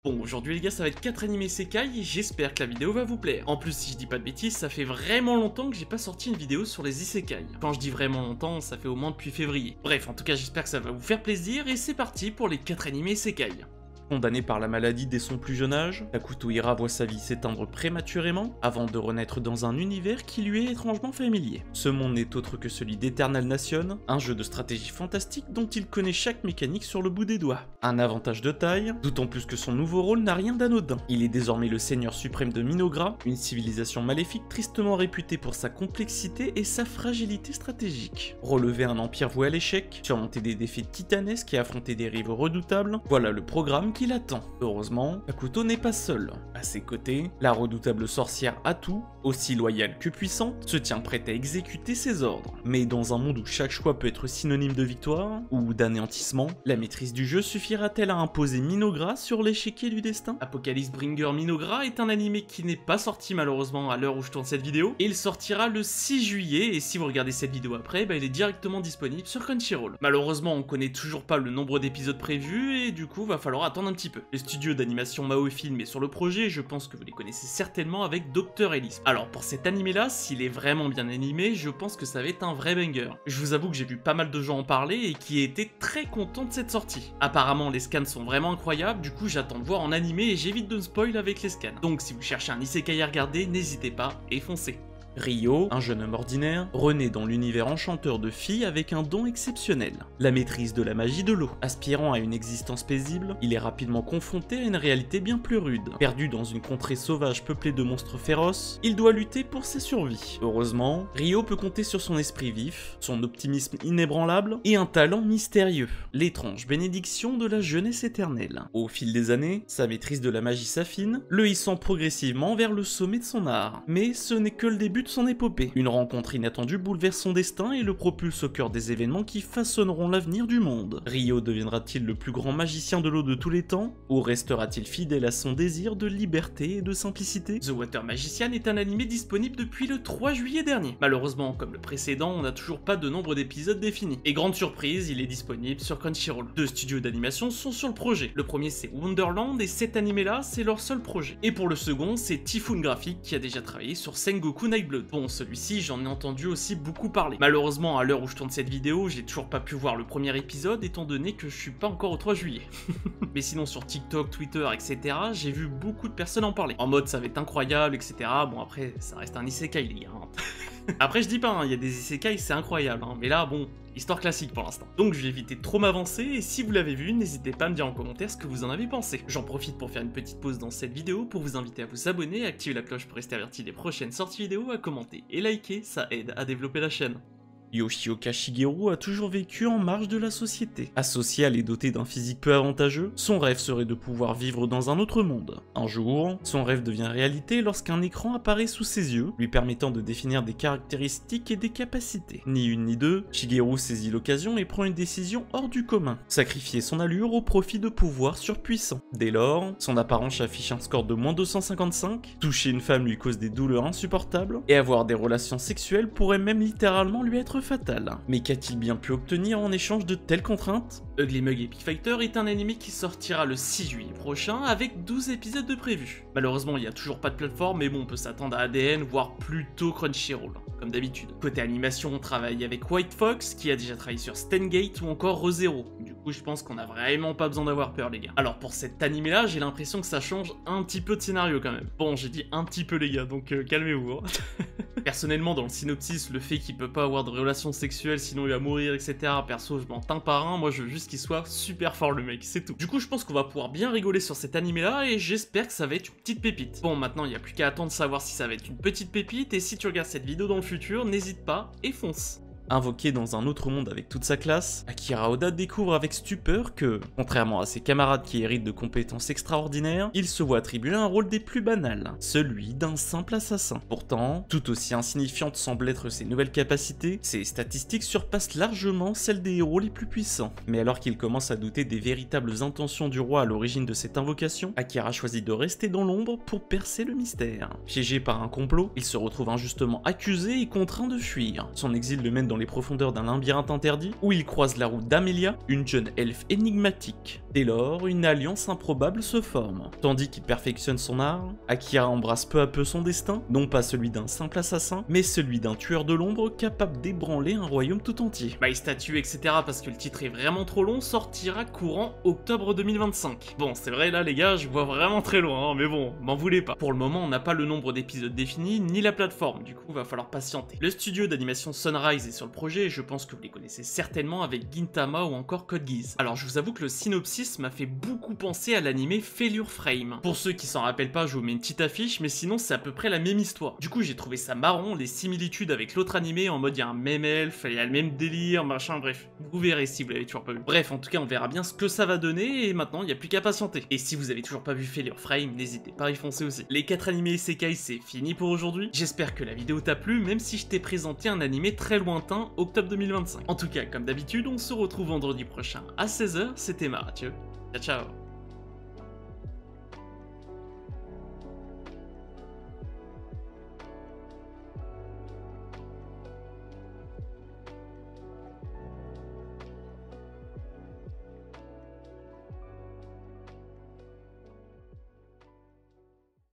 Bon, aujourd'hui les gars, ça va être 4 animés Isekai et j'espère que la vidéo va vous plaire. En plus, si je dis pas de bêtises, ça fait vraiment longtemps que j'ai pas sorti une vidéo sur les Isekai. Quand je dis vraiment longtemps, ça fait au moins depuis février. Bref, en tout cas, j'espère que ça va vous faire plaisir et c'est parti pour les 4 animés Isekai. Condamné par la maladie dès son plus jeune âge, Takuto Hira voit sa vie s'éteindre prématurément avant de renaître dans un univers qui lui est étrangement familier. Ce monde n'est autre que celui d'Eternal Nation, un jeu de stratégie fantastique dont il connaît chaque mécanique sur le bout des doigts. Un avantage de taille, d'autant plus que son nouveau rôle n'a rien d'anodin. Il est désormais le seigneur suprême de Minogra, une civilisation maléfique tristement réputée pour sa complexité et sa fragilité stratégique. Relever un empire voué à l'échec, surmonter des défis titanesques et affronter des rivaux redoutables, voilà le programme qui l'attend. Heureusement, Takuto n'est pas seul. À ses côtés, la redoutable sorcière Atu, aussi loyale que puissante, se tient prête à exécuter ses ordres. Mais dans un monde où chaque choix peut être synonyme de victoire, ou d'anéantissement, la maîtrise du jeu suffira-t-elle à imposer Minogra sur l'échiquier du destin? Apocalypse Bringer Minogra est un animé qui n'est pas sorti malheureusement à l'heure où je tourne cette vidéo, et il sortira le 6 juillet, et si vous regardez cette vidéo après, il est directement disponible sur Crunchyroll. Malheureusement, on connaît toujours pas le nombre d'épisodes prévus, et du coup, va falloir attendre un petit peu. Le studio d'animation Mao Film est sur le projet, je pense que vous les connaissez certainement avec Dr. Ellis. Alors pour cet animé là, s'il est vraiment bien animé, je pense que ça va être un vrai banger. Je vous avoue que j'ai vu pas mal de gens en parler et qui étaient très contents de cette sortie. Apparemment les scans sont vraiment incroyables, du coup j'attends de voir en animé et j'évite de me spoil avec les scans. Donc si vous cherchez un isekai à regarder, n'hésitez pas et foncez. Ryo, un jeune homme ordinaire, renaît dans l'univers enchanteur de filles avec un don exceptionnel, la maîtrise de la magie de l'eau. Aspirant à une existence paisible, il est rapidement confronté à une réalité bien plus rude. Perdu dans une contrée sauvage peuplée de monstres féroces, il doit lutter pour sa survie. Heureusement, Ryo peut compter sur son esprit vif, son optimisme inébranlable et un talent mystérieux, l'étrange bénédiction de la jeunesse éternelle. Au fil des années, sa maîtrise de la magie s'affine, le hissant progressivement vers le sommet de son art. Mais ce n'est que le début de son épopée. Une rencontre inattendue bouleverse son destin et le propulse au cœur des événements qui façonneront l'avenir du monde. Ryo deviendra-t-il le plus grand magicien de l'eau de tous les temps, ou restera-t-il fidèle à son désir de liberté et de simplicité? The Water Magician est un animé disponible depuis le 3 juillet dernier. Malheureusement, comme le précédent, on n'a toujours pas de nombre d'épisodes définis. Et grande surprise, il est disponible sur Crunchyroll. Deux studios d'animation sont sur le projet. Le premier c'est Wonderland et cet animé là c'est leur seul projet. Et pour le second, c'est Typhoon Graphic qui a déjà travaillé sur Sengoku Nightblood. Bon, celui-ci, j'en ai entendu aussi beaucoup parler. Malheureusement, à l'heure où je tourne cette vidéo, j'ai toujours pas pu voir le premier épisode, étant donné que je suis pas encore au 3 juillet. Mais sinon, sur TikTok, Twitter, etc., j'ai vu beaucoup de personnes en parler. En mode, ça va être incroyable, etc. Bon, après, ça reste un isekai, les gars. Après, je dis pas, il y a des isekai, c'est incroyable. Mais là, bon, histoire classique pour l'instant. Donc je vais éviter de trop m'avancer, et si vous l'avez vu, n'hésitez pas à me dire en commentaire ce que vous en avez pensé. J'en profite pour faire une petite pause dans cette vidéo pour vous inviter à vous abonner, à activer la cloche pour rester averti des prochaines sorties vidéo, à commenter et liker, ça aide à développer la chaîne. Yoshioka Shigeru a toujours vécu en marge de la société. Asocial et doté d'un physique peu avantageux, son rêve serait de pouvoir vivre dans un autre monde. Un jour, son rêve devient réalité lorsqu'un écran apparaît sous ses yeux, lui permettant de définir des caractéristiques et des capacités. Ni une ni deux, Shigeru saisit l'occasion et prend une décision hors du commun, sacrifier son allure au profit de pouvoirs surpuissants. Dès lors, son apparence affiche un score de moins 255, toucher une femme lui cause des douleurs insupportables, et avoir des relations sexuelles pourrait même littéralement lui être fatal. Mais qu'a-t-il bien pu obtenir en échange de telles contraintes? Ugly Mug Epic Fighter est un animé qui sortira le 6 juillet prochain avec 12 épisodes de prévus. Malheureusement, il n'y a toujours pas de plateforme, mais bon, on peut s'attendre à ADN, voire plutôt Crunchyroll, comme d'habitude. Côté animation, on travaille avec White Fox, qui a déjà travaillé sur Steingate ou encore Re:Zero. Du coup, je pense qu'on a vraiment pas besoin d'avoir peur, les gars. Alors, pour cet animé-là, j'ai l'impression que ça change un petit peu de scénario quand même. Bon, j'ai dit un petit peu, les gars, donc calmez-vous. Personnellement, dans le synopsis, le fait qu'il peut pas avoir de relation sexuelle sinon il va mourir, etc. Perso, je m'en teins par un, moi je veux juste qu'il soit super fort le mec, c'est tout. Du coup, je pense qu'on va pouvoir bien rigoler sur cet animé là et j'espère que ça va être une petite pépite. Bon, maintenant il n'y a plus qu'à attendre de savoir si ça va être une petite pépite et si tu regardes cette vidéo dans le futur, n'hésite pas et fonce. Invoqué dans un autre monde avec toute sa classe, Akira Oda découvre avec stupeur que, contrairement à ses camarades qui héritent de compétences extraordinaires, il se voit attribuer un rôle des plus banals, celui d'un simple assassin. Pourtant, tout aussi insignifiantes semblent être ses nouvelles capacités, ses statistiques surpassent largement celles des héros les plus puissants. Mais alors qu'il commence à douter des véritables intentions du roi à l'origine de cette invocation, Akira choisit de rester dans l'ombre pour percer le mystère. Piégé par un complot, il se retrouve injustement accusé et contraint de fuir. Son exil le mène dans les profondeurs d'un labyrinthe interdit, où il croise la route d'Amelia, une jeune elfe énigmatique. Dès lors, une alliance improbable se forme. Tandis qu'il perfectionne son art, Akira embrasse peu à peu son destin, non pas celui d'un simple assassin, mais celui d'un tueur de l'ombre capable d'ébranler un royaume tout entier. My Statue, etc. parce que le titre est vraiment trop long, sortira courant octobre 2025. Bon, c'est vrai là les gars, je vois vraiment très loin, hein, mais bon, m'en voulez pas. Pour le moment, on n'a pas le nombre d'épisodes défini, ni la plateforme, du coup va falloir patienter. Le studio d'animation Sunrise est sur le projet et je pense que vous les connaissez certainement avec Gintama ou encore Code Geass. Alors je vous avoue que le synopsis m'a fait beaucoup penser à l'anime Failure Frame. Pour ceux qui s'en rappellent pas, je vous mets une petite affiche, mais sinon c'est à peu près la même histoire. Du coup j'ai trouvé ça marrant, les similitudes avec l'autre animé en mode il y a un même elfe, il y a le même délire, machin, bref. Vous verrez si vous l'avez toujours pas vu. Bref, en tout cas on verra bien ce que ça va donner et maintenant il n'y a plus qu'à patienter. Et si vous avez toujours pas vu Failure Frame, n'hésitez pas à y foncer aussi. Les 4 animés isekai c'est fini pour aujourd'hui. J'espère que la vidéo t'a plu, même si je t'ai présenté un animé très lointain, octobre 2025. En tout cas, comme d'habitude, on se retrouve vendredi prochain à 16h, c'était Mathieu. Ciao ciao.